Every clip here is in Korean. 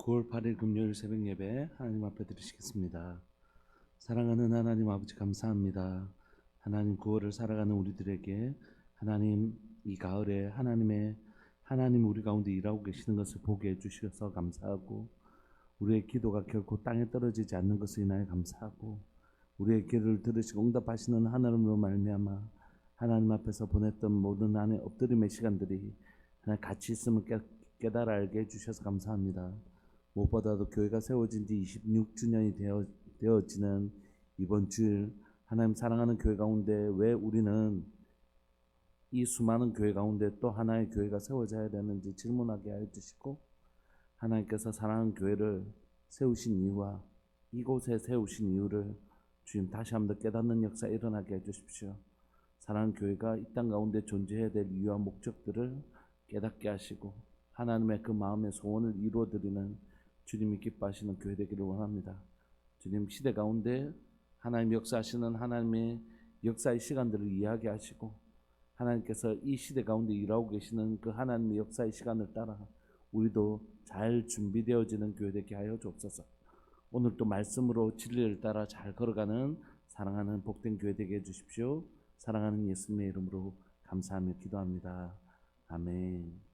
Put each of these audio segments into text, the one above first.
9월 8일 금요일 새벽 예배 하나님 앞에 드리시겠습니다. 사랑하는 하나님 아버지 감사합니다. 하나님 9월을 살아가는 우리들에게 하나님 이 가을에 하나님 우리 가운데 일하고 계시는 것을 보게 해주셔서 감사하고, 우리의 기도가 결코 땅에 떨어지지 않는 것을 인하여 감사하고, 우리의 기도를 들으시고 응답하시는 하나님으로 말미암아 하나님 앞에서 보냈던 모든 안에 엎드림의 시간들이 하나님 같이 있음을 깨달아 알게 해주셔서 감사합니다. 무엇보다도 교회가 세워진 지 26주년이 되어지는 이번 주일, 하나님 사랑하는 교회 가운데 왜 우리는 이 수많은 교회 가운데 또 하나의 교회가 세워져야 되는지 질문하게 하여 주시고, 하나님께서 사랑하는 교회를 세우신 이유와 이곳에 세우신 이유를 주님 다시 한번 더 깨닫는 역사 일어나게 해주십시오. 사랑하는 교회가 이 땅 가운데 존재해야 될 이유와 목적들을 깨닫게 하시고 하나님의 그 마음의 소원을 이루어드리는 주님이 기뻐하시는 교회 되기를 원합니다. 주님, 시대 가운데 하나님 역사하시는 하나님의 역사의 시간들을 이해하게 하시고, 하나님께서 이 시대 가운데 일하고 계시는 그 하나님의 역사의 시간을 따라 우리도 잘 준비되어지는 교회 되게 하여 주옵소서. 오늘 또 말씀으로 진리를 따라 잘 걸어가는 사랑하는 복된 교회 되게 해주십시오. 사랑하는 예수님의 이름으로 감사하며 기도합니다. 아멘.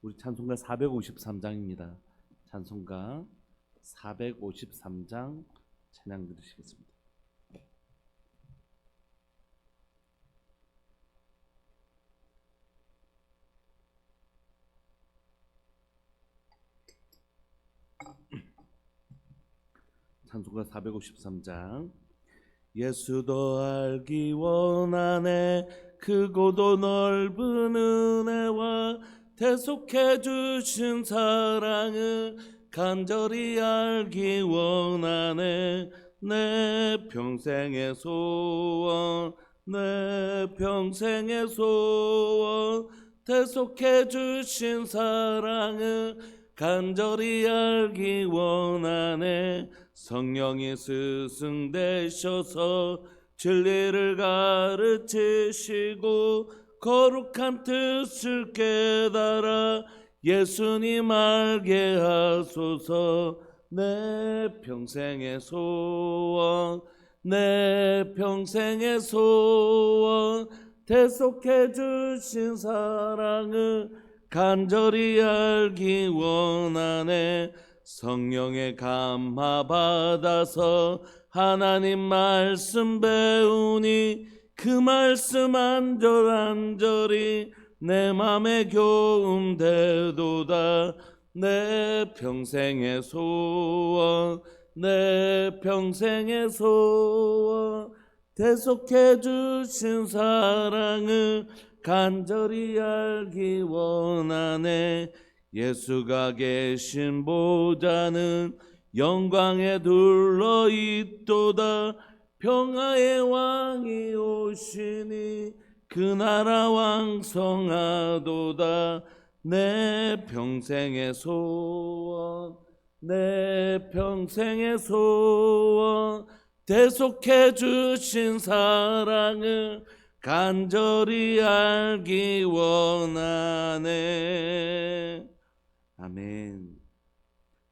우리 찬송가 453장입니다. 찬송가 453장 찬양 들으시겠습니다. 찬송가 453장. 예수도 알기 원하네 크고도 넓은 은혜와 대속해 주신 사랑을 간절히 알기 원하네. 내 평생의 소원, 내 평생의 소원, 대속해 주신 사랑을 간절히 알기 원하네. 성령이 스승되셔서 진리를 가르치시고 거룩한 뜻을 깨달아 예수님 알게 하소서. 내 평생의 소원, 내 평생의 소원, 대속해 주신 사랑을 간절히 알기 원하네. 성령의 감화 받아서 하나님 말씀 배우니 그 말씀 안절안절이 내 맘에 교훈되도다. 내 평생의 소원, 내 평생의 소원, 대속해 주신 사랑을 간절히 알기 원하네. 예수가 계신 보좌는 영광에 둘러 있도다. 평화의 왕이 오시니 그 나라 왕성하도다. 내 평생의 소원, 내 평생의 소원, 대속해 주신 사랑을 간절히 알기 원하네. 아멘.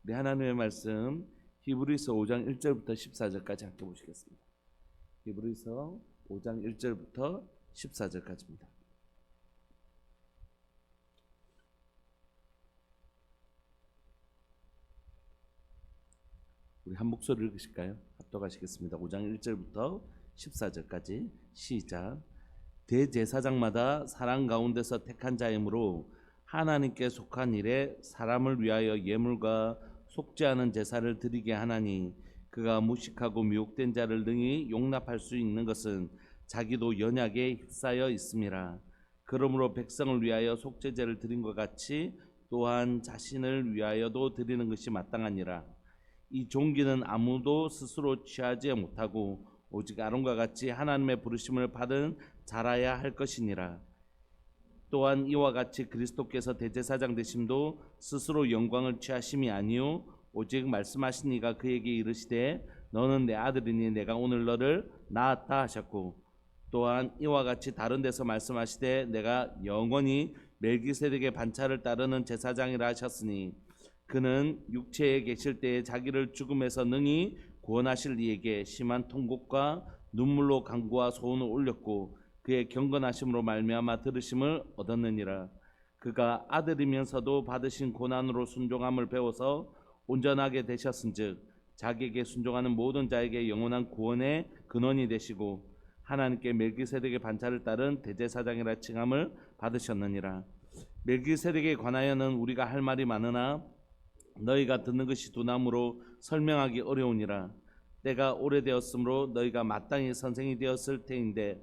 우리 하나님의 말씀 히브리서 5장 1절부터 14절까지 함께 보시겠습니다. 히브리서 5장 1절부터 14절까지입니다. 우리 한 목소리를 읽으실까요? 합독하시겠습니다. 5장 1절부터 14절까지 시작. 대제사장마다 사람 가운데서 택한 자이므로 하나님께 속한 일에 사람을 위하여 예물과 속지 않은 제사를 드리게 하나니, 그가 무식하고 미혹된 자를 능히 용납할 수 있는 것은 자기도 연약에 휩싸여 있음이라. 그러므로 백성을 위하여 속죄제를 드린 것 같이 또한 자신을 위하여도 드리는 것이 마땅하니라. 이 종기는 아무도 스스로 취하지 못하고 오직 아론과 같이 하나님의 부르심을 받은 자라야 할 것이니라. 또한 이와 같이 그리스도께서 대제사장 되심도 스스로 영광을 취하심이 아니요 오직 말씀하신 이가 그에게 이르시되 너는 내 아들이니 내가 오늘 너를 낳았다 하셨고, 또한 이와 같이 다른 데서 말씀하시되 내가 영원히 멜기세덱의 반차를 따르는 제사장이라 하셨으니, 그는 육체에 계실 때에 자기를 죽음에서 능히 구원하실 이에게 심한 통곡과 눈물로 간구와 소원을 올렸고 그의 경건하심으로 말미암아 들으심을 얻었느니라. 그가 아들이면서도 받으신 고난으로 순종함을 배워서 온전하게 되셨은즉 자기에게 순종하는 모든 자에게 영원한 구원의 근원이 되시고 하나님께 멜기세덱의 반차를 따른 대제사장이라 칭함을 받으셨느니라. 멜기세덱에 관하여는 우리가 할 말이 많으나 너희가 듣는 것이 두나무로 설명하기 어려우니라. 때가 오래되었으므로 너희가 마땅히 선생이 되었을 테인데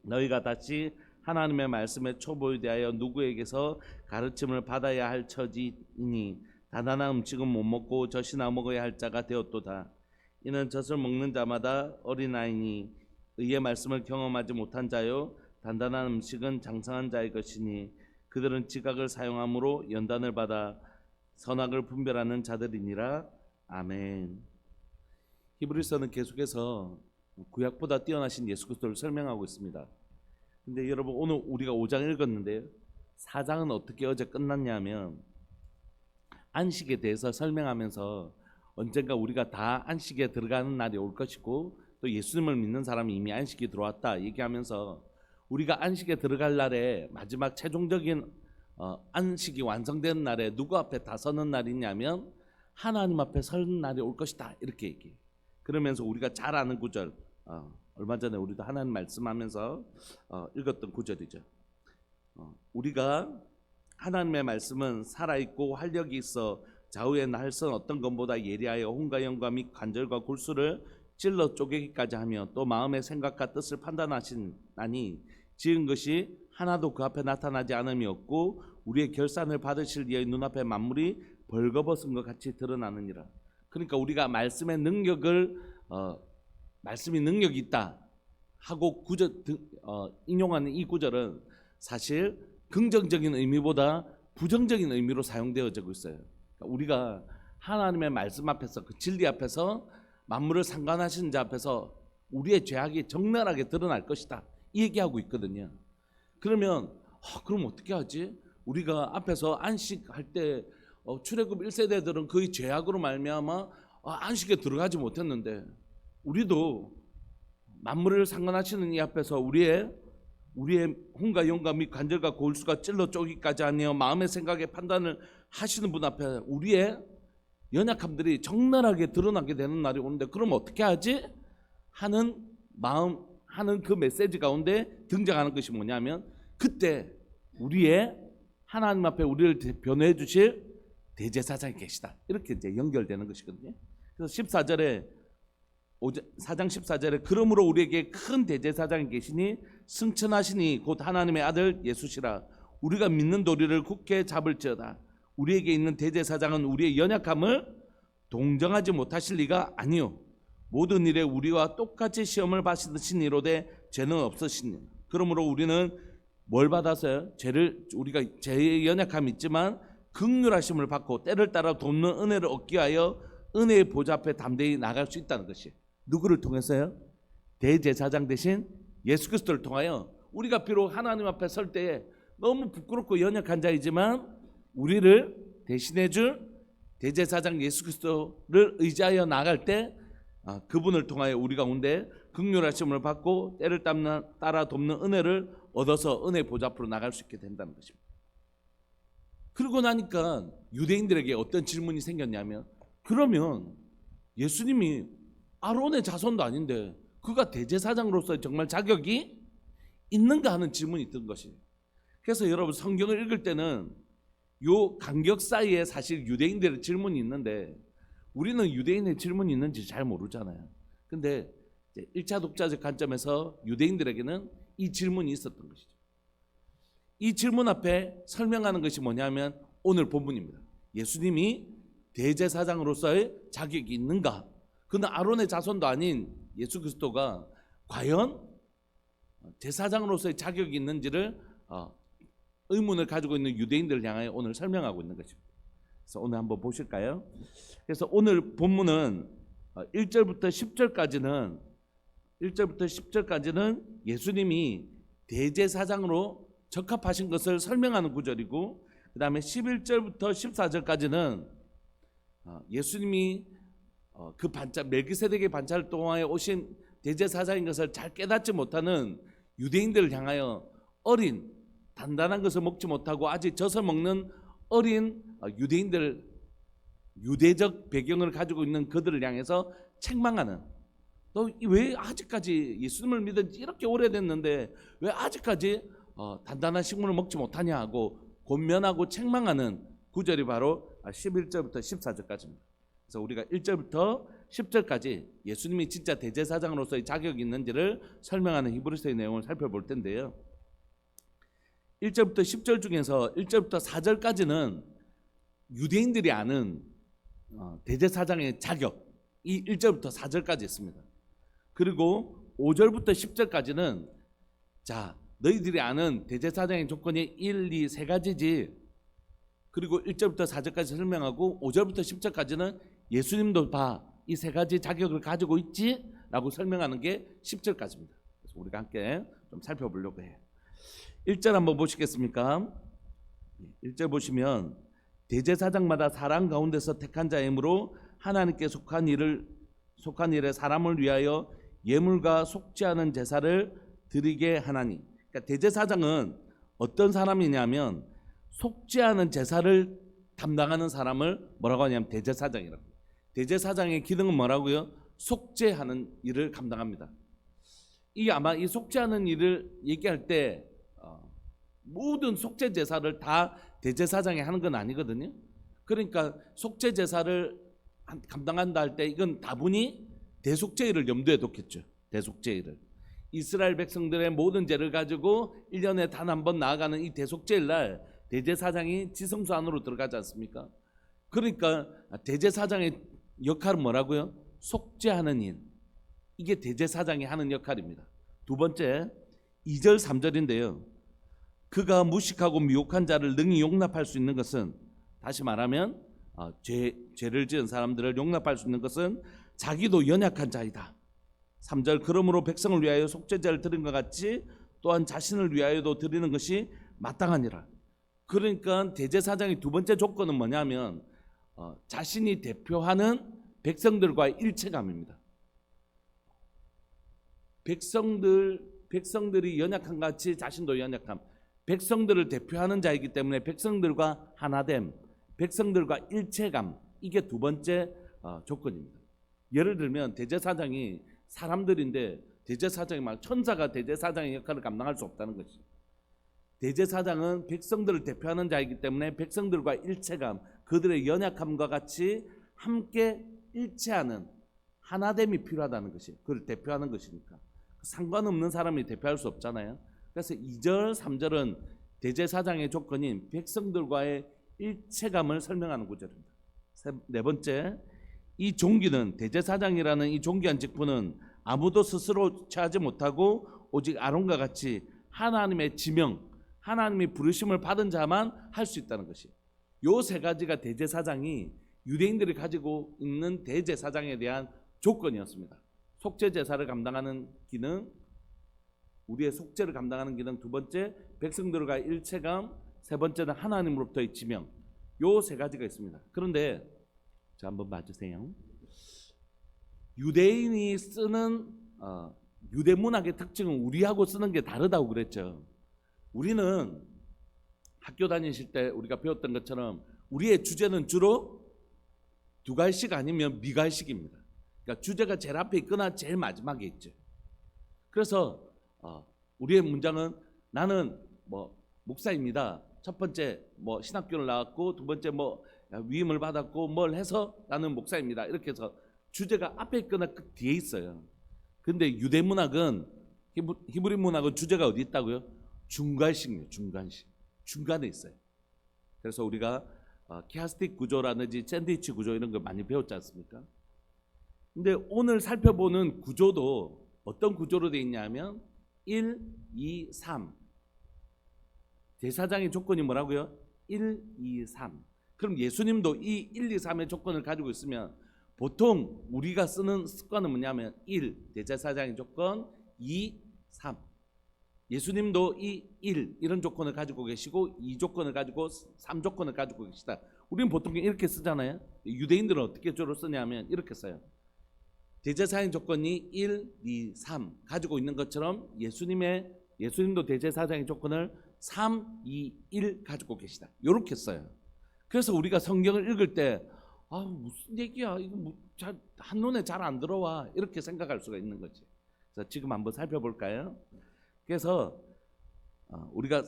너희가 다시 하나님의 말씀에 초보에 대하여 누구에게서 가르침을 받아야 할 처지이니 단단한 음식은 못 먹고 젖이나 먹어야 할 자가 되었도다. 이는 젖을 먹는 자마다 어린아이니 의의 말씀을 경험하지 못한 자요 단단한 음식은 장성한 자의 것이니 그들은 지각을 사용함으로 연단을 받아 선악을 분별하는 자들이니라. 아멘. 히브리서는 계속해서 구약보다 뛰어나신 예수 그리스도를 설명하고 있습니다. 근데 여러분 오늘 우리가 5장 읽었는데 4장은 어떻게 어제 끝났냐면 안식에 대해서 설명하면서 언젠가 우리가 다 안식에 들어가는 날이 올 것이고 또 예수님을 믿는 사람이 이미 안식에 들어왔다 얘기하면서 우리가 안식에 들어갈 날에 마지막 최종적인 안식이 완성되는 날에 누구 앞에 다 서는 날이냐면 하나님 앞에 서는 날이 올 것이다 이렇게 얘기해. 그러면서 우리가 잘 아는 구절 얼마 전에 우리도 하나님 말씀하면서 읽었던 구절이죠. 우리가 하나님의 말씀은 살아있고 활력이 있어 좌우의 날선 어떤 것보다 예리하여 혼과 영과 및 관절과 골수를 찔러 쪼개기까지 하며 또 마음의 생각과 뜻을 판단하시나니 지은 것이 하나도 그 앞에 나타나지 않음이 없고 우리의 결산을 받으실 이의 눈앞에 만물이 벌거벗은 것 같이 드러나느니라. 그러니까 우리가 말씀의 능력을 말씀이 능력이 있다 하고 인용하는 이 구절은 사실 긍정적인 의미보다 부정적인 의미로 사용되어지고 있어요. 그러니까 우리가 하나님의 말씀 앞에서 그 진리 앞에서 만물을 상관하시는 자 앞에서 우리의 죄악이 적나라하게 드러날 것이다 이 얘기하고 있거든요. 그러면 그럼 어떻게 하지? 우리가 앞에서 안식할 때 출애굽 1세대들은 거의 죄악으로 말미암아 안식에 들어가지 못했는데 우리도 만물을 상관하시는 이 앞에서 우리의 혼과 영과 및 관절과 골수가 찔러 쪼기까지 하며 마음의 생각에 판단을 하시는 분 앞에 우리의 연약함들이 적나라하게 드러나게 되는 날이 오는데 그럼 어떻게 하지? 하는 그 메시지 가운데 등장하는 것이 뭐냐면 그때 우리의 하나님 앞에 우리를 변호해 주실 대제사장이 계시다 이렇게 이제 연결되는 것이거든요. 그래서 4장 14절에 그러므로 우리에게 큰 대제사장이 계시니 승천하시니 곧 하나님의 아들 예수시라. 우리가 믿는 도리를 굳게 잡을지어다. 우리에게 있는 대제사장은 우리의 연약함을 동정하지 못하실 리가 아니요 모든 일에 우리와 똑같이 시험을 받으시니로되 죄는 없으시니. 그러므로 우리는 뭘 받아서요? 우리가 죄의 연약함이 있지만 긍휼하심을 받고 때를 따라 돕는 은혜를 얻기 위하여 은혜의 보좌 앞에 담대히 나갈 수 있다는 것이 누구를 통해서요? 대제사장 대신 예수 그리스도를 통하여 우리가 비록 하나님 앞에 설 때에 너무 부끄럽고 연약한 자이지만 우리를 대신해 줄 대제사장 예수 그리스도를 의지하여 나갈 때 그분을 통하여 우리 가운데 긍휼하심을 받고 때를 따라 돕는 은혜를 얻어서 은혜 보좌 앞으로 나갈 수 있게 된다는 것입니다. 그러고 나니까 유대인들에게 어떤 질문이 생겼냐면 그러면 예수님이 아론의 자손도 아닌데 그가 대제사장으로서 정말 자격이 있는가 하는 질문이 든 것이에요. 그래서 여러분 성경을 읽을 때는 요 간격 사이에 사실 유대인들의 질문이 있는데 우리는 유대인의 질문이 있는지 잘 모르잖아요. 근데 1차 독자적 관점에서 유대인들에게는 이 질문이 있었던 것이죠. 이 질문 앞에 설명하는 것이 뭐냐면 오늘 본문입니다. 예수님이 대제사장으로서의 자격이 있는가? 그는 아론의 자손도 아닌 예수 그리스도가 과연 제사장으로서의 자격이 있는지를 의문을 가지고 있는 유대인들을 향하여 오늘 설명하고 있는 것입니다. 그래서 오늘 한번 보실까요? 그래서 오늘 본문은 1절부터 10절까지는 예수님이 대제사장으로 적합하신 것을 설명하는 구절이고 그 다음에 11절부터 14절까지는 예수님이 그 반찬 멜기세덱의 반찬을 통하여 오신 대제사장인 것을 잘 깨닫지 못하는 유대인들을 향하여 어린 단단한 것을 먹지 못하고 아직 젖을 먹는 어린 유대인들, 유대적 배경을 가지고 있는 그들을 향해서 책망하는, 너 왜 아직까지 예수님을 믿은 지 이렇게 오래됐는데 왜 아직까지 단단한 식물을 먹지 못하냐 하고 권면하고 책망하는 구절이 바로 11절부터 14절까지입니다. 그래서 우리가 1절부터 10절까지 예수님이 진짜 대제사장으로서의 자격이 있는지를 설명하는 히브리서의 내용을 살펴볼 텐데요. 1절부터 10절 중에서 1절부터 4절까지는 유대인들이 아는 대제사장의 자격, 이 1절부터 4절까지 있습니다. 그리고 5절부터 10절까지는 자, 너희들이 아는 대제사장의 조건이 1, 2, 세 가지지. 그리고 1절부터 4절까지 설명하고 5절부터 10절까지는 예수님도 봐, 이 세 가지 자격을 가지고 있지? 라고 설명하는 게 10절까지입니다. 그래서 우리가 함께 좀 살펴보려고 해요. 1절 한번 보시겠습니까? 1절 보시면 대제사장마다 사람 가운데서 택한 자이므로 하나님께 속한 일에 사람을 위하여 예물과 속지 않은 제사를 드리게 하나니. 그러니까 대제사장은 어떤 사람이냐면 속지 않은 제사를 담당하는 사람을 뭐라고 하냐면 대제사장이라고. 대제사장의 기능은 뭐라고요? 속죄하는 일을 감당합니다. 이 아마 이 속죄하는 일을 얘기할 때 모든 속죄 제사를 다 대제사장이 하는 건 아니거든요. 그러니까 속죄 제사를 감당한다 할 때 이건 다분히 대속죄일을 염두에 뒀겠죠. 대속죄일을. 이스라엘 백성들의 모든 죄를 가지고 1년에 단 한 번 나아가는 이 대속죄일 날 대제사장이 지성소 안으로 들어가지 않습니까? 그러니까 대제사장의 역할은 뭐라고요? 속죄하는 일. 이게 대제사장이 하는 역할입니다. 두 번째 2절 3절인데요. 그가 무식하고 미혹한 자를 능히 용납할 수 있는 것은, 다시 말하면 죄를 지은 사람들을 용납할 수 있는 것은 자기도 연약한 자이다. 3절 그러므로 백성을 위하여 속죄제를 드린 것 같이 또한 자신을 위하여도 드리는 것이 마땅하니라. 그러니까 대제사장의 두 번째 조건은 뭐냐면 자신이 대표하는 백성들과의 일체감입니다. 백성들이 연약한 것 같이 자신도 연약함. 백성들을 대표하는 자이기 때문에 백성들과 하나됨, 백성들과 일체감, 이게 두 번째 조건입니다. 예를 들면 대제사장이 사람들인데 대제사장이 막 천사가 대제사장의 역할을 감당할 수 없다는 것이죠. 대제사장은 백성들을 대표하는 자이기 때문에 백성들과 일체감, 그들의 연약함과 같이 함께 일체하는 하나됨이 필요하다는 것이, 그를 대표하는 것이니까. 상관없는 사람이 대표할 수 없잖아요. 그래서 2절, 3절은 대제사장의 조건인 백성들과의 일체감을 설명하는 구절입니다. 네 번째, 이 종기는, 대제사장이라는 이 종기한 직분은 아무도 스스로 취하지 못하고 오직 아론과 같이 하나님의 지명, 하나님의 부르심을 받은 자만 할 수 있다는 것이, 요 세 가지가 대제사장이 유대인들이 가지고 있는 대제사장에 대한 조건이었습니다. 속죄 제사를 감당하는 기능, 우리의 속죄를 감당하는 기능, 두 번째 백성들과 일체감, 세 번째는 하나님으로부터의 지명, 요 세 가지가 있습니다. 그런데 자 한번 봐주세요. 유대인이 쓰는 유대 문학의 특징은 우리하고 쓰는 게 다르다고 그랬죠. 우리는 학교 다니실 때 우리가 배웠던 것처럼 우리의 주제는 주로 두갈식 아니면 미갈식입니다. 그러니까 주제가 제일 앞에 있거나 제일 마지막에 있죠. 그래서 우리의 문장은 나는 목사입니다. 첫 번째 신학교를 나왔고, 두 번째 위임을 받았고 뭘 해서 나는 목사입니다. 이렇게 해서 주제가 앞에 있거나 그 뒤에 있어요. 근데 유대 문학은, 히브리 문학은 주제가 어디 있다고요? 중간식이에요. 중간식. 중간에 있어요. 그래서 우리가 키아스틱 구조라든지 샌드위치 구조 이런 거 많이 배웠지 않습니까? 근데 오늘 살펴보는 구조도 어떤 구조로 되어 있냐면 1, 2, 3. 대사장의 조건이 뭐라고요? 1, 2, 3. 그럼 예수님도 이 1, 2, 3의 조건을 가지고 있으면 보통 우리가 쓰는 습관은 뭐냐면 1, 대제사장의 조건, 2, 3. 예수님도 이 1 이런 조건을 가지고 계시고 2 조건을 가지고 3 조건을 가지고 계시다. 우리는 보통 이렇게 쓰잖아요. 유대인들은 어떻게 주로 쓰냐면 이렇게 써요. 대제사장 조건이 1, 2, 3 가지고 있는 것처럼 예수님도 대제사장의 조건을 3, 2, 1 가지고 계시다. 이렇게 써요. 그래서 우리가 성경을 읽을 때 무슨 얘기야? 이거 한눈에 잘 안 들어와. 이렇게 생각할 수가 있는 거지. 그래서 지금 한번 살펴볼까요? 그래서 우리가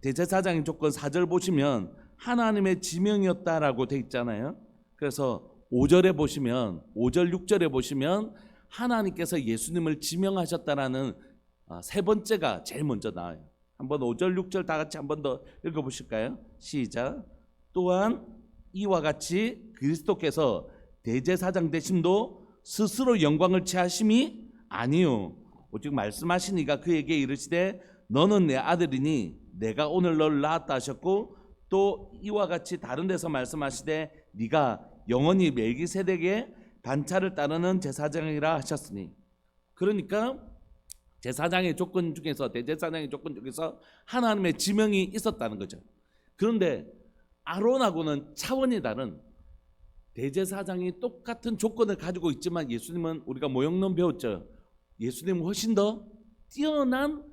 대제사장의 조건 4절 보시면 하나님의 지명이었다라고 돼 있잖아요. 그래서 5절에 보시면 5절 6절에 보시면 하나님께서 예수님을 지명하셨다라는 세 번째가 제일 먼저 나와요. 한번 5절 6절 다 같이 한번 더 읽어보실까요? 시작. 또한 이와 같이 그리스도께서 대제사장 되심도 스스로 영광을 취하심이 아니요 오직 말씀하시니가 그에게 이르시되 너는 내 아들이니 내가 오늘 너를 낳았다 하셨고 또 이와 같이 다른 데서 말씀하시되 네가 영원히 멜기세덱의 반차를 따르는 제사장이라 하셨으니, 그러니까 제사장의 조건 중에서 대제사장의 조건 중에서 하나님의 지명이 있었다는 거죠. 그런데 아론하고는 차원이 다른 대제사장이 똑같은 조건을 가지고 있지만 예수님은 우리가 모형론 배웠죠. 예수님은 훨씬 더 뛰어난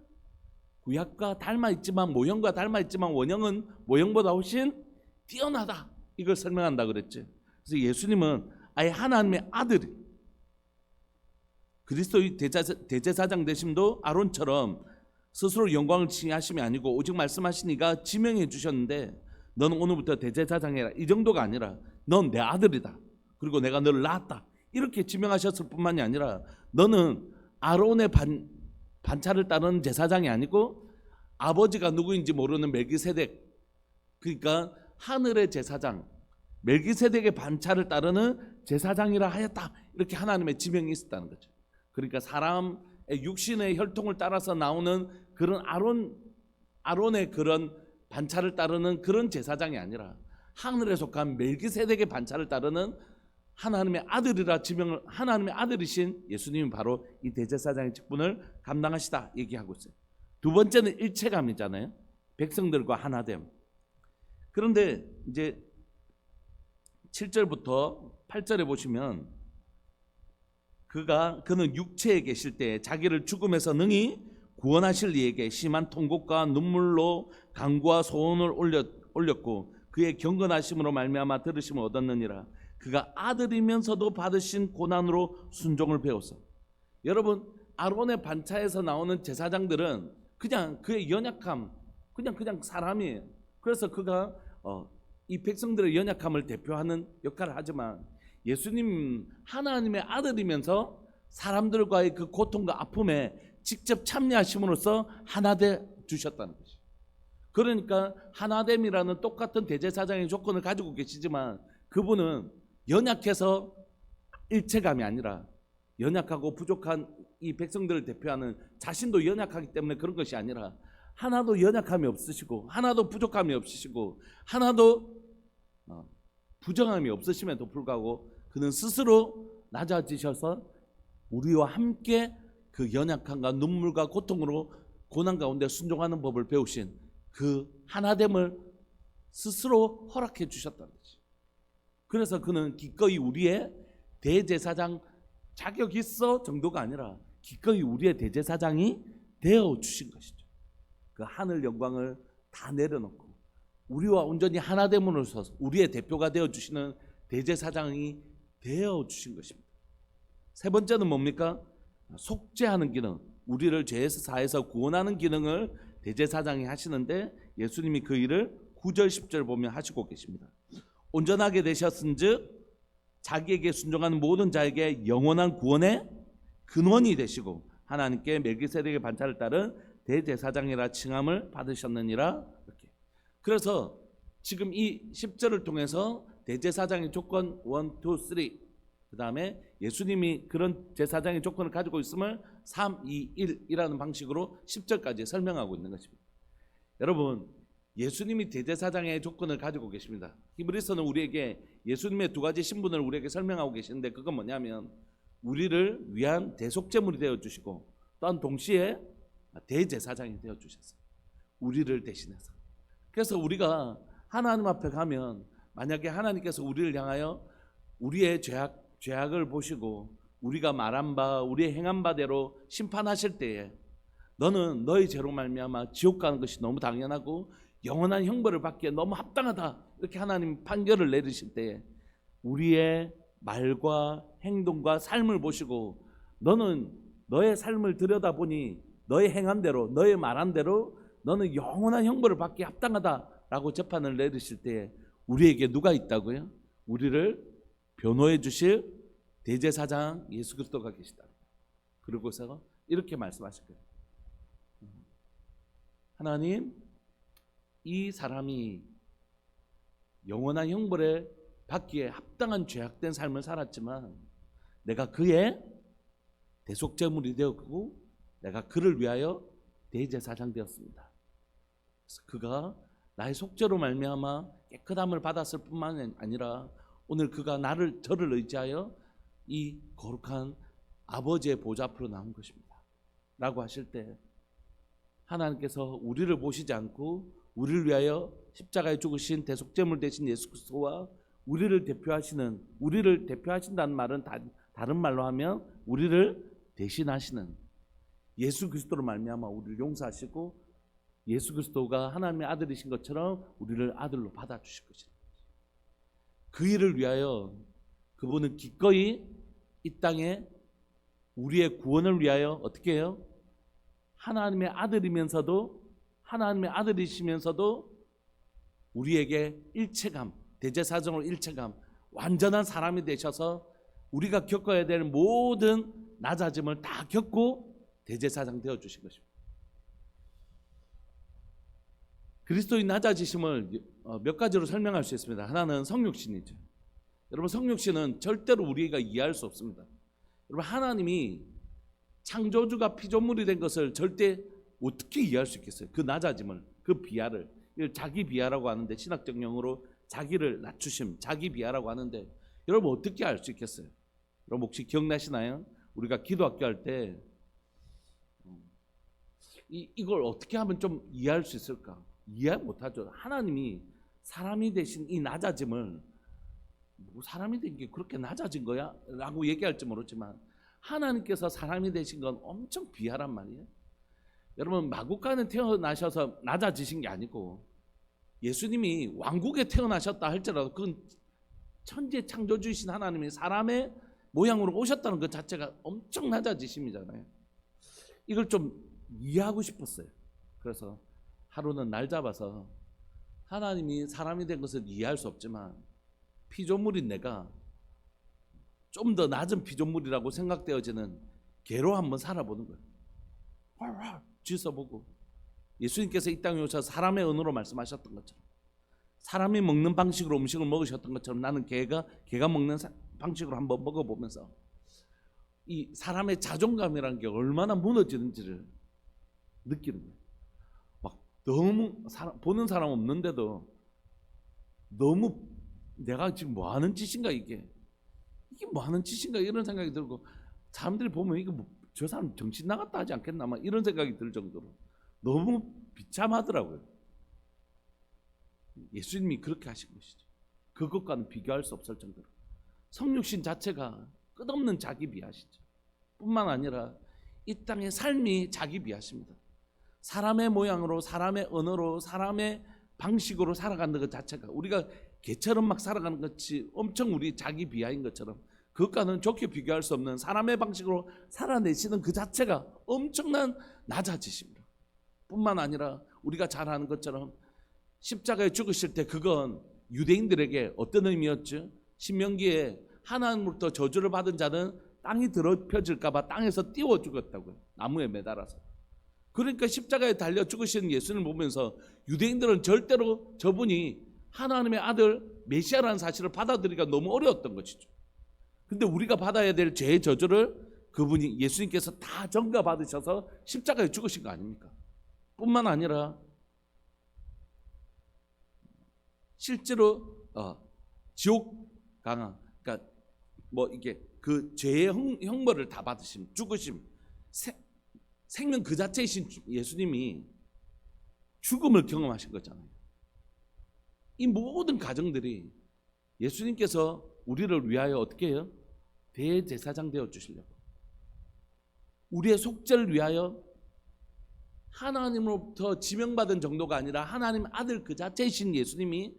구약과 닮아있지만 모형과 닮아있지만 원형은 모형보다 훨씬 뛰어나다. 이걸 설명한다 그랬죠. 그래서 예수님은 아예 하나님의 아들이 그리스도의 대제사장 되심도 아론처럼 스스로 영광을 취하심이 아니고 오직 말씀하시니가 지명해 주셨는데 너는 오늘부터 대제사장이라 이 정도가 아니라 넌 내 아들이다. 그리고 내가 너를 낳았다. 이렇게 지명하셨을 뿐만이 아니라 너는 아론의 반차를 따르는 제사장이 아니고 아버지가 누구인지 모르는 멜기세덱, 그러니까 하늘의 제사장 멜기세덱의 반차를 따르는 제사장이라 하였다. 이렇게 하나님의 지명이 있었다는 거죠. 그러니까 사람의 육신의 혈통을 따라서 나오는 그런 아론의 그런 반차를 따르는 그런 제사장이 아니라 하늘에 속한 멜기세덱의 반차를 따르는 하나님의 아들이라 지명을 하나님의 아들이신 예수님이 바로 이 대제사장의 직분을 감당하시다 얘기하고 있어요. 두 번째는 일체감이잖아요. 백성들과 하나됨. 그런데 이제 7절부터 8절에 보시면 그는 육체에 계실 때 자기를 죽음에서 능히 구원하실 이에게 심한 통곡과 눈물로 간구와 소원을 올렸고 그의 경건하심으로 말미암아 들으심을 얻었느니라. 그가 아들이면서도 받으신 고난으로 순종을 배웠어. 여러분, 아론의 반차에서 나오는 제사장들은 그냥 그의 연약함, 그냥 사람이에요. 그래서 그가 이 백성들의 연약함을 대표하는 역할을 하지만 예수님 하나님의 아들이면서 사람들과의 그 고통과 아픔에 직접 참여하심으로써 하나돼 주셨다는 것이죠. 그러니까 하나됨이라는 똑같은 대제사장의 조건을 가지고 계시지만 그분은 연약해서 일체감이 아니라 연약하고 부족한 이 백성들을 대표하는 자신도 연약하기 때문에 그런 것이 아니라 하나도 연약함이 없으시고 하나도 부족함이 없으시고 하나도 부정함이 없으심에도 불구하고 그는 스스로 낮아지셔서 우리와 함께 그 연약함과 눈물과 고통으로 고난 가운데 순종하는 법을 배우신 그 하나됨을 스스로 허락해 주셨다는 거지. 그래서 그는 기꺼이 우리의 대제사장 자격 있어 정도가 아니라 기꺼이 우리의 대제사장이 되어 주신 것이죠. 그 하늘 영광을 다 내려놓고 우리와 온전히 하나됨으로써 우리의 대표가 되어 주시는 대제사장이 되어 주신 것입니다. 세 번째는 뭡니까? 속죄하는 기능, 우리를 죄에서 사해서 구원하는 기능을 대제사장이 하시는데 예수님이 그 일을 9절 10절 보면 하시고 계십니다. 온전하게 되셨은즉 자기에게 순종하는 모든 자에게 영원한 구원의 근원이 되시고 하나님께 멜기세덱의 반차를 따른 대제사장이라 칭함을 받으셨느니라. 이렇게. 그래서 지금 이 10절을 통해서 대제사장의 조건 1, 2, 3 그 다음에 예수님이 그런 제사장의 조건을 가지고 있음을 3, 2, 1이라는 방식으로 10절까지 설명하고 있는 것입니다. 여러분, 예수님이 대제사장의 조건을 가지고 계십니다. 히브리서는 우리에게 예수님의 두 가지 신분을 우리에게 설명하고 계시는데 그건 뭐냐면 우리를 위한 대속제물이 되어주시고 또한 동시에 대제사장이 되어 주셨어요. 우리를 대신해서. 그래서 우리가 하나님 앞에 가면 만약에 하나님께서 우리를 향하여 우리의 죄악을 보시고 우리가 말한 바 우리의 행한 바대로 심판하실 때에 너는 너의 죄로 말미암아 지옥 가는 것이 너무 당연하고 영원한 형벌을 받기에 너무 합당하다, 이렇게 하나님 판결을 내리실 때에 우리의 말과 행동과 삶을 보시고 너는 너의 삶을 들여다보니 너의 행한 대로 너의 말한 대로 너는 영원한 형벌을 받기에 합당하다라고 재판을 내리실 때에 우리에게 누가 있다고요? 우리를 변호해 주실 대제사장 예수 그리스도가 계시다. 그러고서 이렇게 말씀하실 거예요. 하나님, 이 사람이 영원한 형벌에 받기에 합당한 죄악된 삶을 살았지만 내가 그의 대속제물이 되었고 내가 그를 위하여 대제사장 되었습니다. 그래서 그가 나의 속죄로 말미암아 깨끗함을 받았을 뿐만 아니라 오늘 그가 저를 의지하여 이 거룩한 아버지의 보좌 앞으로 나온 것입니다 라고 하실 때 하나님께서 우리를 보시지 않고 우리를 위하여 십자가에 죽으신 대속제물 되신 예수 그리스도와 우리를 대표하신다는 말은 다른 말로 하면 우리를 대신하시는 예수 그리스도로 말미암아 우리를 용서하시고 예수 그리스도가 하나님의 아들이신 것처럼 우리를 아들로 받아주실 것입니다. 그 일을 위하여 그분은 기꺼이 이 땅에 우리의 구원을 위하여 어떻게 해요? 하나님의 아들이시면서도 우리에게 일체감, 대제사장으로 일체감, 완전한 사람이 되셔서 우리가 겪어야 될 모든 낮아짐을 다 겪고 대제사장 되어주신 것입니다. 그리스도의 낮아지심을 몇 가지로 설명할 수 있습니다. 하나는 성육신이죠. 여러분, 성육신은 절대로 우리가 이해할 수 없습니다. 여러분, 하나님이 창조주가 피조물이 된 것을 절대 어떻게 이해할 수 있겠어요? 그 낮아짐을, 그 비하를, 이걸 자기 비하라고 하는데, 신학적 용어로 자기를 낮추심, 자기 비하라고 하는데 여러분 어떻게 알 수 있겠어요? 여러분 혹시 기억나시나요? 우리가 기도학교 할 때 이걸 어떻게 하면 좀 이해할 수 있을까? 이해 못하죠. 하나님이 사람이 되신 이 낮아짐을 사람이 된 게 그렇게 낮아진 거야? 라고 얘기할지 모르지만 하나님께서 사람이 되신 건 엄청 비하란 말이에요. 여러분, 마국간에 태어나셔서 낮아지신 게 아니고 예수님이 왕국에 태어나셨다 할지라도 그건 천지 창조주이신 하나님이 사람의 모양으로 오셨다는 것 자체가 엄청 낮아지심이잖아요. 이걸 좀 이해하고 싶었어요. 그래서 하루는 날 잡아서 하나님이 사람이 된 것을 이해할 수 없지만 피조물인 내가 좀 더 낮은 피조물이라고 생각되어지는 개로 한번 살아보는 거예요. 활활 쥐어보고 예수님께서 이 땅에 오셔서 사람의 언어로 말씀하셨던 것처럼 사람이 먹는 방식으로 음식을 먹으셨던 것처럼 나는 개가 먹는 방식으로 한번 먹어보면서 이 사람의 자존감이라는 게 얼마나 무너지는지를 느끼는 거예요. 막 너무 보는 사람 없는데도 너무 내가 지금 뭐 하는 짓인가, 이게 뭐 하는 짓인가 이런 생각이 들고 사람들이 보면 이거 뭐 저 사람 정신 나갔다 하지 않겠나 막 이런 생각이 들 정도로 너무 비참하더라고요. 예수님이 그렇게 하신 것이죠. 그것과는 비교할 수 없을 정도로 성육신 자체가 끝없는 자기 비하시죠. 뿐만 아니라 이 땅의 삶이 자기 비하십니다. 사람의 모양으로, 사람의 언어로, 사람의 방식으로 살아가는 것 자체가 우리가 개처럼 막 살아가는 것이 엄청 우리 자기 비하인 것처럼 그것과는 좋게 비교할 수 없는 사람의 방식으로 살아내시는 그 자체가 엄청난 낮아지십니다. 뿐만 아니라 우리가 잘 아는 것처럼 십자가에 죽으실 때 그건 유대인들에게 어떤 의미였죠? 신명기에 하나님으로부터 저주를 받은 자는 땅이 더럽혀질까 봐 땅에서 띄워 죽었다고요. 나무에 매달아서. 그러니까 십자가에 달려 죽으신 예수님을 보면서 유대인들은 절대로 저분이 하나님의 아들 메시아라는 사실을 받아들이기가 너무 어려웠던 것이죠. 근데 우리가 받아야 될 죄의 저주를 그분이 예수님께서 다 전가받으셔서 십자가에 죽으신 거 아닙니까? 뿐만 아니라 실제로 지옥 강화, 그러니까 뭐 이게 그 죄의 형벌을 다 받으심, 죽으심, 생명 그 자체이신 예수님이 죽음을 경험하신 거잖아요. 이 모든 가정들이 예수님께서 우리를 위하여 어떻게 해요? 대제사장 되어 주시려고, 우리의 속죄를 위하여 하나님으로부터 지명받은 정도가 아니라 하나님 아들 그 자체이신 예수님이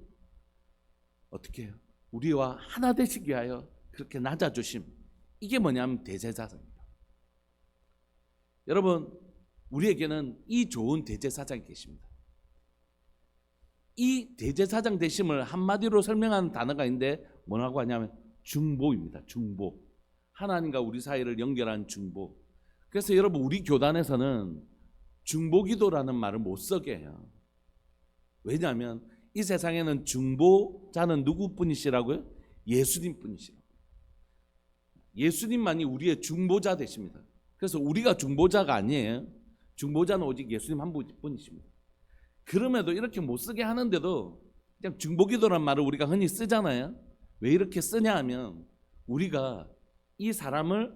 어떻게 해요? 우리와 하나 되시기 위하여 그렇게 낮아주심. 이게 뭐냐면 대제사장입니다. 여러분, 우리에게는 이 좋은 대제사장이 계십니다. 이 대제사장 되심을 한마디로 설명하는 단어가 있는데 뭐라고 하냐면 중보입니다. 중보. 하나님과 우리 사이를 연결한 중보. 그래서 여러분, 우리 교단에서는 중보기도라는 말을 못 쓰게 해요. 왜냐하면 이 세상에는 중보자는 누구뿐이시라고요? 예수님뿐이시라고요. 예수님만이 우리의 중보자 되십니다. 그래서 우리가 중보자가 아니에요. 중보자는 오직 예수님 한 분이십니다. 그럼에도 이렇게 못 쓰게 하는데도 그냥 중보기도란 말을 우리가 흔히 쓰잖아요. 왜 이렇게 쓰냐 하면 우리가 이 사람을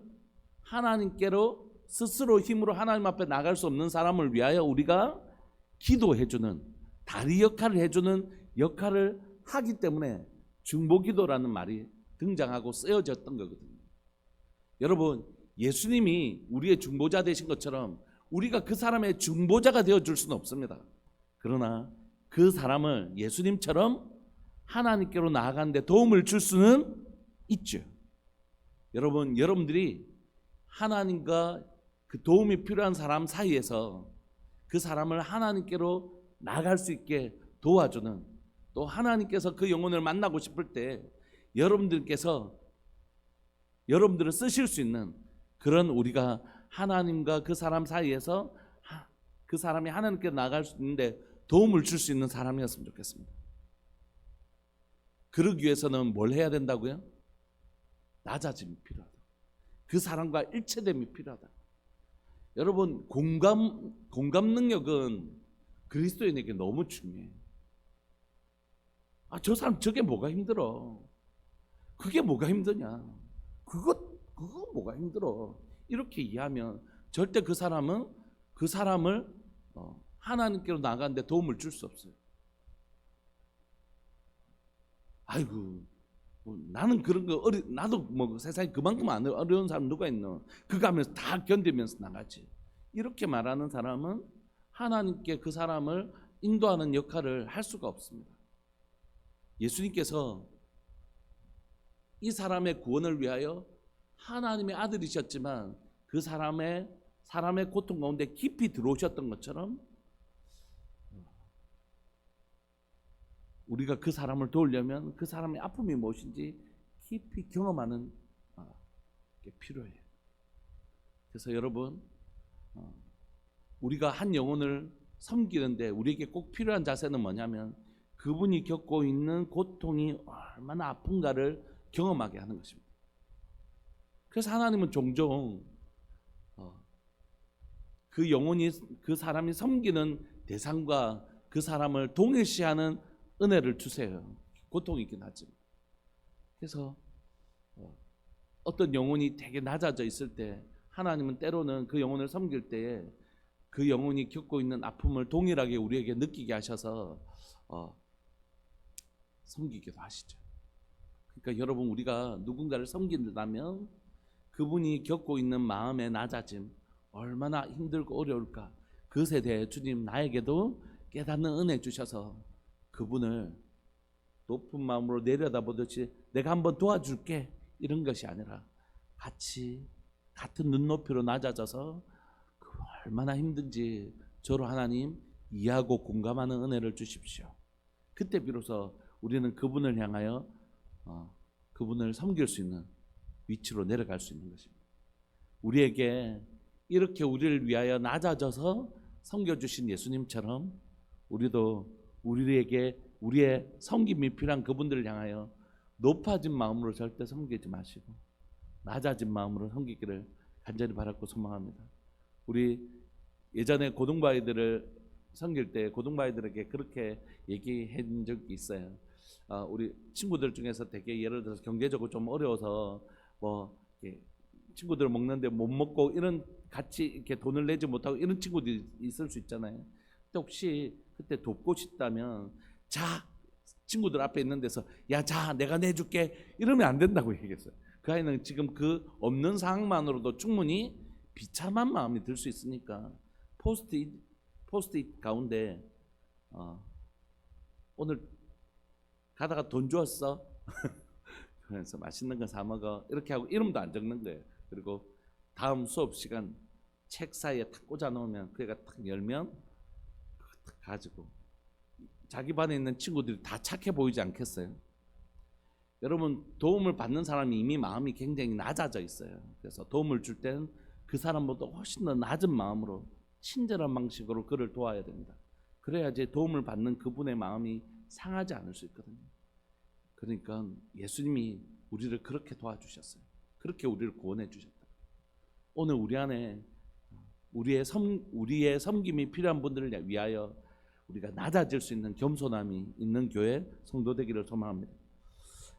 하나님께로 스스로 힘으로 하나님 앞에 나갈 수 없는 사람을 위하여 우리가 기도해주는, 다리 역할을 해주는 역할을 하기 때문에 중보기도라는 말이 등장하고 쓰여졌던 거거든요. 여러분, 예수님이 우리의 중보자 되신 것처럼 우리가 그 사람의 중보자가 되어줄 수는 없습니다. 그러나 그 사람을 예수님처럼 하나님께로 나아가는데 도움을 줄 수는 있죠. 여러분, 여러분들이 하나님과 그 도움이 필요한 사람 사이에서 그 사람을 하나님께로 나아갈 수 있게 도와주는, 또 하나님께서 그 영혼을 만나고 싶을 때 여러분들께서 여러분들을 쓰실 수 있는 그런, 우리가 하나님과 그 사람 사이에서 그 사람이 하나님께 나아갈 수 있는데 도움을 줄 수 있는 사람이었으면 좋겠습니다. 그러기 위해서는 뭘 해야 된다고요? 낮아짐이 필요하다. 그 사람과 일체됨이 필요하다. 여러분, 공감 능력은 그리스도인에게 너무 중요해요. 저 사람 저게 뭐가 힘들어? 그게 뭐가 힘드냐? 그거 뭐가 힘들어? 이렇게 이해하면 절대 그 사람을 하나님께로 나가는데 도움을 줄 수 없어요. 아이고, 나는 그런 거 나도 뭐 세상에 그만큼 안 어려운 사람 누가 있노? 그거 하면서 다 견디면서 나가지. 이렇게 말하는 사람은 하나님께 그 사람을 인도하는 역할을 할 수가 없습니다. 예수님께서 이 사람의 구원을 위하여 하나님의 아들이셨지만 그 사람의 고통 가운데 깊이 들어오셨던 것처럼 우리가 그 사람을 도우려면 그 사람의 아픔이 무엇인지 깊이 경험하는 게 필요해요. 그래서 여러분, 우리가 한 영혼을 섬기는데 우리에게 꼭 필요한 자세는 뭐냐면 그분이 겪고 있는 고통이 얼마나 아픈가를 경험하게 하는 것입니다. 그래서 하나님은 종종 그 영혼이, 그 사람이 섬기는 대상과 그 사람을 동일시하는 은혜를 주세요. 고통이 있긴 하지만. 그래서 어떤 영혼이 되게 낮아져 있을 때 하나님은 때로는 그 영혼을 섬길 때에 그 영혼이 겪고 있는 아픔을 동일하게 우리에게 느끼게 하셔서 섬기기도 하시죠. 그러니까 여러분, 우리가 누군가를 섬긴다면 그분이 겪고 있는 마음의 낮아짐, 얼마나 힘들고 어려울까, 그것에 대해 주님 나에게도 깨닫는 은혜 주셔서 그분을 높은 마음으로 내려다보듯이 내가 한번 도와줄게, 이런 것이 아니라 같은 눈높이로 낮아져서 얼마나 힘든지 저로 하나님 이해하고 공감하는 은혜를 주십시오. 그때 비로소 우리는 그분을 향하여 그분을 섬길 수 있는 위치로 내려갈 수 있는 것입니다. 우리에게 이렇게 우리를 위하여 낮아져서 섬겨주신 예수님처럼 우리도 우리에게 우리의 섬김이 필요한 그분들을 향하여 높아진 마음으로 절대 섬기지 마시고 낮아진 마음으로 섬기기를 간절히 바라고 소망합니다. 우리 예전에 고등부 아이들을 섬길 때 고등부 아이들에게 그렇게 얘기한 적이 있어요. 우리 친구들 중에서 되게 예를 들어서 경제적으로 좀 어려워서 뭐 친구들 먹는데 못 먹고 이런 같이 이렇게 돈을 내지 못하고 이런 친구들이 있을 수 있잖아요. 근데 혹시 그때 돕고 싶다면 자, 친구들 앞에 있는 데서 야, 자, 내가 내줄게 이러면 안 된다고 얘기했어요. 그 아이는 지금 그 없는 상황만으로도 충분히 비참한 마음이 들 수 있으니까 포스트잇 가운데 오늘 가다가 돈 주었어? 그래서 맛있는 거 사 먹어 이렇게 하고 이름도 안 적는 거예요. 그리고 다음 수업 시간 책 사이에 탁 꽂아 놓으면 그 애가 탁 열면 탁 가지고 자기 반에 있는 친구들이 다 착해 보이지 않겠어요? 여러분, 도움을 받는 사람이 이미 마음이 굉장히 낮아져 있어요. 그래서 도움을 줄 때는 그 사람보다 훨씬 더 낮은 마음으로 친절한 방식으로 그를 도와야 됩니다. 그래야지 도움을 받는 그분의 마음이 상하지 않을 수 있거든요. 그러니까 예수님이 우리를 그렇게 도와주셨어요. 그렇게 우리를 구원해 주셨다. 오늘 우리 안에 우리의 섬김이 필요한 분들을 위하여 우리가 낮아질 수 있는 겸손함이 있는 교회 성도 되기를 소망합니다.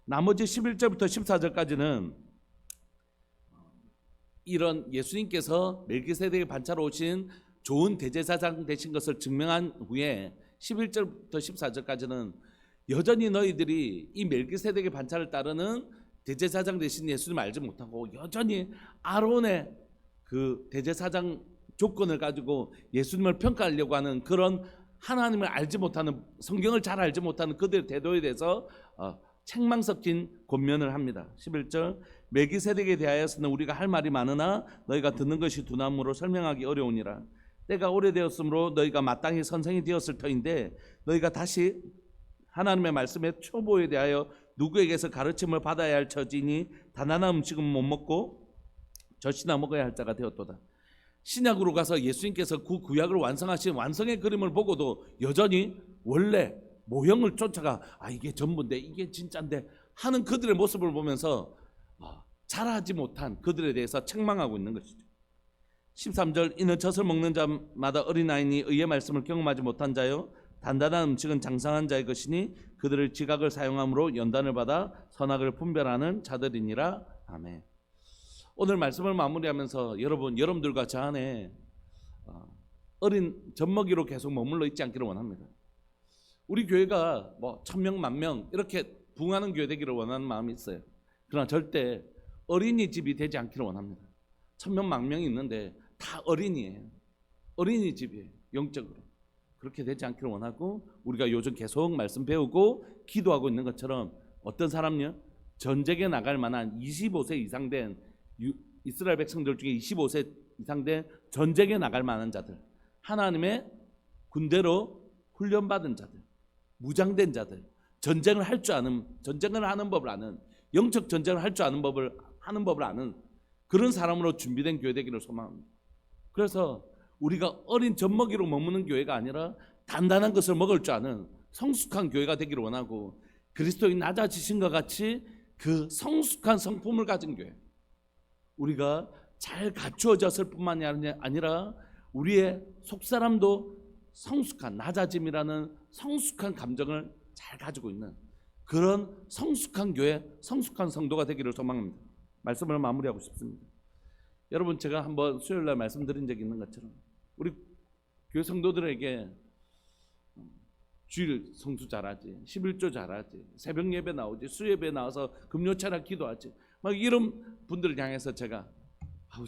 나머지 11절부터 14절까지는 이런 예수님께서 멜기세덱의 반차로 오신 좋은 대제사장 되신 것을 증명한 후에 11절부터 14절까지는 여전히 너희들이 이 멜기세덱의 반차를 따르는 대제사장 되신 예수님을 알지 못하고 여전히 아론의 그 대제사장 조건을 가지고 예수님을 평가하려고 하는 그런 하나님을 알지 못하는, 성경을 잘 알지 못하는 그들의 태도에 대해서 책망 섞인 권면을 합니다. 11절, 멜기세덱에 대하여서는 우리가 할 말이 많으나 너희가 듣는 것이 두나무로 설명하기 어려우니라. 때가 오래되었으므로 너희가 마땅히 선생이 되었을 터인데 너희가 다시 하나님의 말씀의 초보에 대하여 누구에게서 가르침을 받아야 할 처지니 단 하나 음식은 못 먹고 젖이나 먹어야 할 자가 되었도다. 신약으로 가서 예수님께서 그 구약을 완성하신 완성의 그림을 보고도 여전히 원래 모형을 쫓아가 이게 전부인데 이게 진짜인데 하는 그들의 모습을 보면서 잘하지 못한 그들에 대해서 책망하고 있는 것이죠. 13절, 이는 젖을 먹는 자마다 어린아이니 의의 말씀을 경험하지 못한 자요 단단한 음식은 장성한 자의 것이니 그들을 지각을 사용함으로 연단을 받아 선악을 분별하는 자들이니라. 아멘. 오늘 말씀을 마무리하면서 여러분들과 저 안에 어린 젖먹이로 계속 머물러 있지 않기를 원합니다. 우리 교회가 1000명, 10,000명 이렇게 부흥하는 교회 되기를 원하는 마음이 있어요. 그러나 절대 어린이집이 되지 않기를 원합니다. 1000명, 10,000명이 있는데 다 어린이에요. 어린이집이에요. 영적으로. 그렇게 되지 않기를 원하고, 우리가 요즘 계속 말씀 배우고 기도하고 있는 것처럼 어떤 사람요? 전쟁에 나갈 만한 25세 이상 된 이스라엘 백성들 중에 25세 이상 된 전쟁에 나갈 만한 자들, 하나님의 군대로 훈련받은 자들, 무장된 자들, 전쟁을 할 줄 아는, 전쟁을 하는 법을 아는, 영적 전쟁을 할 줄 아는 법을 아는 그런 사람으로 준비된 교회 되기를 소망합니다. 그래서 우리가 어린 젖먹이로 머무는 교회가 아니라 단단한 것을 먹을 줄 아는 성숙한 교회가 되기를 원하고, 그리스도인 낮아지신과 같이 그 성숙한 성품을 가진 교회, 우리가 잘 갖추어졌을 뿐만이 아니라 우리의 속사람도 성숙한, 낮아짐이라는 성숙한 감정을 잘 가지고 있는 그런 성숙한 교회, 성숙한 성도가 되기를 소망합니다. 말씀을 마무리하고 싶습니다. 여러분, 제가 한번 수요일날 말씀드린 적이 있는 것처럼 우리 교회 성도들에게 주일 성수 잘하지, 11조 잘하지, 새벽 예배 나오지, 수예배 나와서 금요 찬양 기도하지, 막 이런 분들을 향해서 제가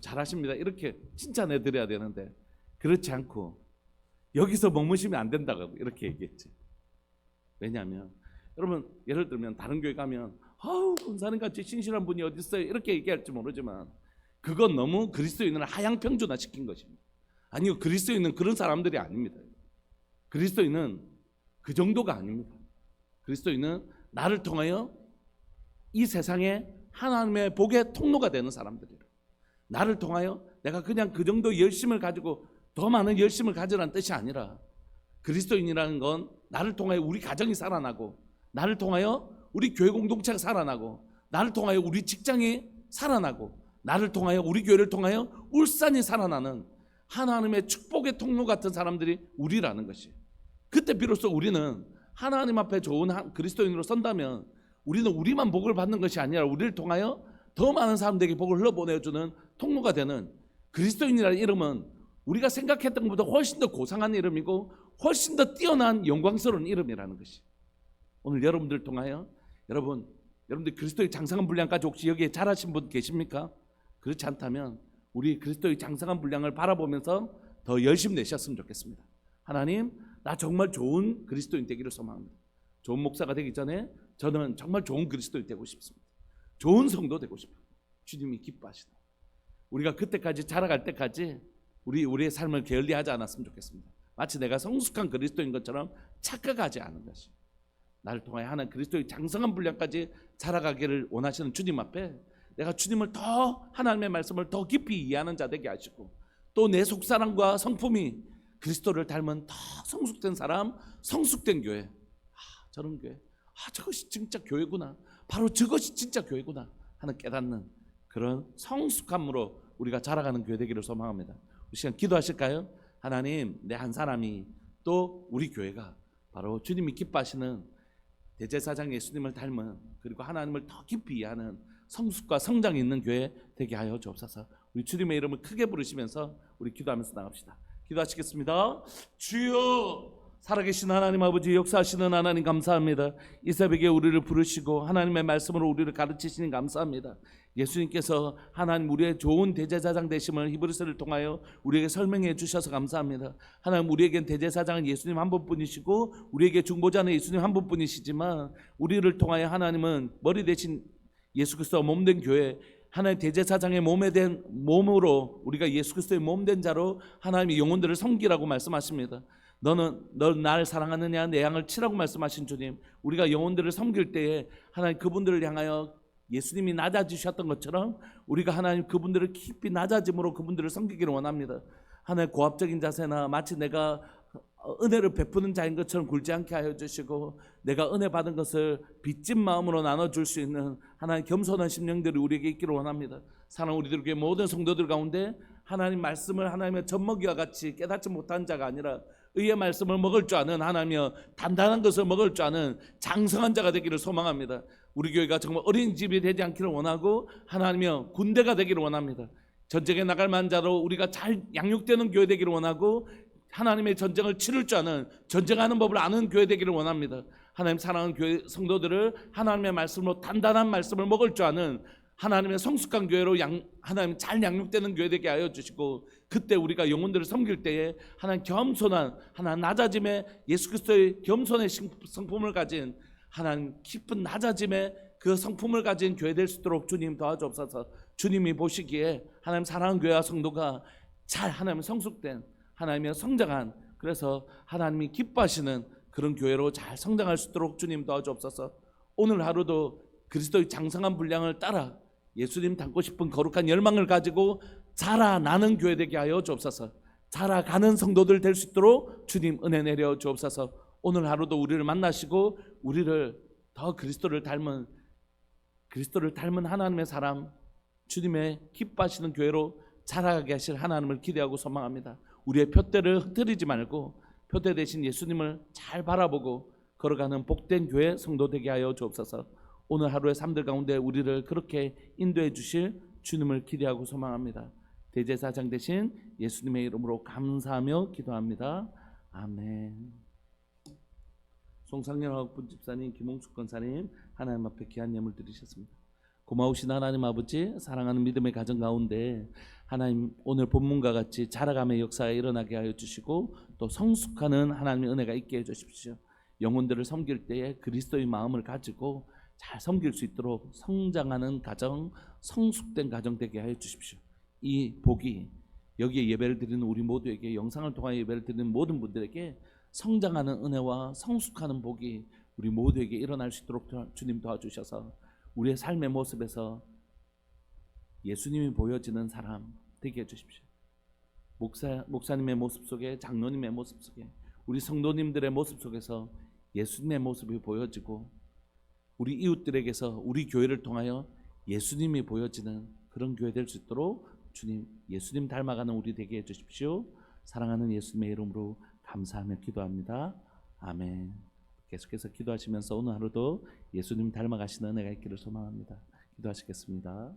잘하십니다 이렇게 칭찬해 드려야 되는데, 그렇지 않고 여기서 머무시면 안 된다고 이렇게 얘기했지. 왜냐하면 여러분, 예를 들면 다른 교회 가면 권사님같이 신실한 분이 어디 있어요 이렇게 얘기할지 모르지만, 그건 너무 그리스도인을 하향평준화 시킨 것입니다. 아니요, 그리스도인은 그런 사람들이 아닙니다. 그리스도인은 그 정도가 아닙니다. 그리스도인은 나를 통하여 이 세상에 하나님의 복의 통로가 되는 사람들이에요. 나를 통하여 내가 그냥 그 정도 열심을 가지고 더 많은 열심을 가지라는 뜻이 아니라, 그리스도인이라는 건 나를 통하여 우리 가정이 살아나고, 나를 통하여 우리 교회 공동체가 살아나고, 나를 통하여 우리 직장이 살아나고, 나를 통하여 우리 교회를 통하여 울산이 살아나는 하나님의 축복의 통로 같은 사람들이 우리라는 것이. 그때 비로소 우리는 하나님 앞에 좋은 그리스도인으로 선다면 우리는 우리만 복을 받는 것이 아니라 우리를 통하여 더 많은 사람들에게 복을 흘러보내주는 통로가 되는 그리스도인이라는 이름은 우리가 생각했던 것보다 훨씬 더 고상한 이름이고 훨씬 더 뛰어난 영광스러운 이름이라는 것이, 오늘 여러분들 통하여 여러분들 그리스도의 장성한 분량까지 혹시 여기에 잘하신 분 계십니까? 그렇지 않다면 우리 그리스도의 장성한 분량을 바라보면서 더 열심히 내셨으면 좋겠습니다. 하나님, 나 정말 좋은 그리스도인 되기를 소망합니다. 좋은 목사가 되기 전에 저는 정말 좋은 그리스도인 되고 싶습니다. 좋은 성도 되고 싶어요. 주님이 기뻐하시다. 우리가 그때까지 자라갈 때까지 우리의 삶을 게을리하지 않았으면 좋겠습니다. 마치 내가 성숙한 그리스도인 것처럼 착각하지 않은 것이, 나를 통하여 하나님 그리스도의 장성한 분량까지 자라가기를 원하시는 주님 앞에 내가 주님을 더, 하나님의 말씀을 더 깊이 이해하는 자 되게 하시고, 또 내 속사람과 성품이 그리스도를 닮은 더 성숙된 사람, 성숙된 교회, 저런 교회, 저것이 진짜 교회구나, 바로 저것이 진짜 교회구나 하는 깨닫는 그런 성숙함으로 우리가 자라가는 교회 되기를 소망합니다. 우리 시간 기도하실까요? 하나님, 내 한 사람이, 또 우리 교회가 바로 주님이 기뻐하시는 대제사장 예수님을 닮은, 그리고 하나님을 더 깊이 이해하는 성숙과 성장이 있는 교회 되게 하여 주옵소서. 우리 주님의 이름을 크게 부르시면서 우리 기도하면서 나갑시다. 기도하시겠습니다. 주여, 살아계신 하나님 아버지, 역사하시는 하나님 감사합니다. 이 새벽에 우리를 부르시고 하나님의 말씀으로 우리를 가르치시니 감사합니다. 예수님께서 하나님 우리의 좋은 대제사장 되심을 히브리서를 통하여 우리에게 설명해 주셔서 감사합니다. 하나님, 우리에겐 대제사장은 예수님 한 분뿐이시고 우리에게 중보자는 예수님 한 분뿐이시지만, 우리를 통하여 하나님은 머리 대신 예수 그리스도가 몸된 교회, 하나님 대제사장의 몸으로 우리가 예수 그리스도의 몸된 자로 하나님의 영혼들을 섬기라고 말씀하십니다. 넌 나를 사랑하느냐, 내 양을 치라고 말씀하신 주님, 우리가 영혼들을 섬길 때에 하나님 그분들을 향하여 예수님이 낮아지셨던 것처럼 우리가 하나님 그분들을 깊이 낮아짐으로 그분들을 섬기기를 원합니다. 하나님, 고압적인 자세나 마치 내가 은혜를 베푸는 자인 것처럼 굴지 않게 하여 주시고, 내가 은혜 받은 것을 빚진 마음으로 나눠줄 수 있는 하나님 겸손한 심령들이 우리에게 있기를 원합니다. 사랑 우리들에게 모든 성도들 가운데 하나님 말씀을 하나님의 젖먹이와 같이 깨닫지 못한 자가 아니라 의의 말씀을 먹을 줄 아는, 하나님이여 단단한 것을 먹을 줄 아는 장성한 자가 되기를 소망합니다. 우리 교회가 정말 어린이집이 되지 않기를 원하고 하나님이여 군대가 되기를 원합니다. 전쟁에 나갈 만한 자로 우리가 잘 양육되는 교회 되기를 원하고, 하나님의 전쟁을 치를 줄 아는, 전쟁하는 법을 아는 교회 되기를 원합니다. 하나님 사랑하는 교회 성도들을 하나님의 말씀으로 단단한 말씀을 먹을 줄 아는 하나님의 성숙한 교회로 하나님 잘 양육되는 교회 되게 하여 주시고, 그때 우리가 영혼들을 섬길 때에 하나님 겸손한, 하나님 낮아짐의, 예수 그리스도의 겸손의 성품을 가진, 하나님 깊은 낮아짐의 그 성품을 가진 교회 될 수 있도록 주님 도와주옵소서. 주님이 보시기에 하나님 사랑하는 교회와 성도가 잘 하나님 성숙된, 하나님의 성장한, 그래서 하나님이 기뻐하시는 그런 교회로 잘 성장할 수 있도록 주님 도와주옵소서. 오늘 하루도 그리스도의 장성한 분량을 따라 예수님 닮고 싶은 거룩한 열망을 가지고 자라나는 교회 되게 하여 주옵소서. 자라가는 성도들 될 수 있도록 주님 은혜 내려 주옵소서. 오늘 하루도 우리를 만나시고 우리를 더 그리스도를 닮은 하나님의 사람, 주님의 기뻐하시는 교회로 자라가게 하실 하나님을 기대하고 소망합니다. 우리의 표대를 흐트리지 말고 표대 대신 예수님을 잘 바라보고 걸어가는 복된 교회 성도 되게 하여 주옵소서. 오늘 하루의 삶들 가운데 우리를 그렇게 인도해 주실 주님을 기대하고 소망합니다. 대제사장 되신 예수님의 이름으로 감사하며 기도합니다. 아멘. 송상렬 분집사님, 김홍숙 권사님, 하나님 앞에 귀한 예물 드리셨습니다. 고마우신 하나님 아버지, 사랑하는 믿음의 가정 가운데 하나님 오늘 본문과 같이 자라감의 역사가 일어나게 하여 주시고, 또 성숙하는 하나님의 은혜가 있게 해 주십시오. 영혼들을 섬길 때에 그리스도의 마음을 가지고 잘 섬길 수 있도록 성장하는 가정, 성숙된 가정 되게 하여 주십시오. 이 복이 여기에 예배를 드리는 우리 모두에게, 영상을 통하여 예배를 드리는 모든 분들에게 성장하는 은혜와 성숙하는 복이 우리 모두에게 일어날 수 있도록 주님 도와주셔서 우리의 삶의 모습에서 예수님이 보여지는 사람 되게 해주십시오. 목사님의 모습 속에, 장로님의 모습 속에, 우리 성도님들의 모습 속에서 예수님의 모습이 보여지고, 우리 이웃들에게서 우리 교회를 통하여 예수님이 보여지는 그런 교회 될 수 있도록 주님, 예수님 닮아가는 우리 되게 해주십시오. 사랑하는 예수님의 이름으로 감사하며 기도합니다. 아멘. 계속해서 기도하시면서 오늘 하루도 예수님 닮아가시는 은혜가 있기를 소망합니다. 기도하시겠습니다.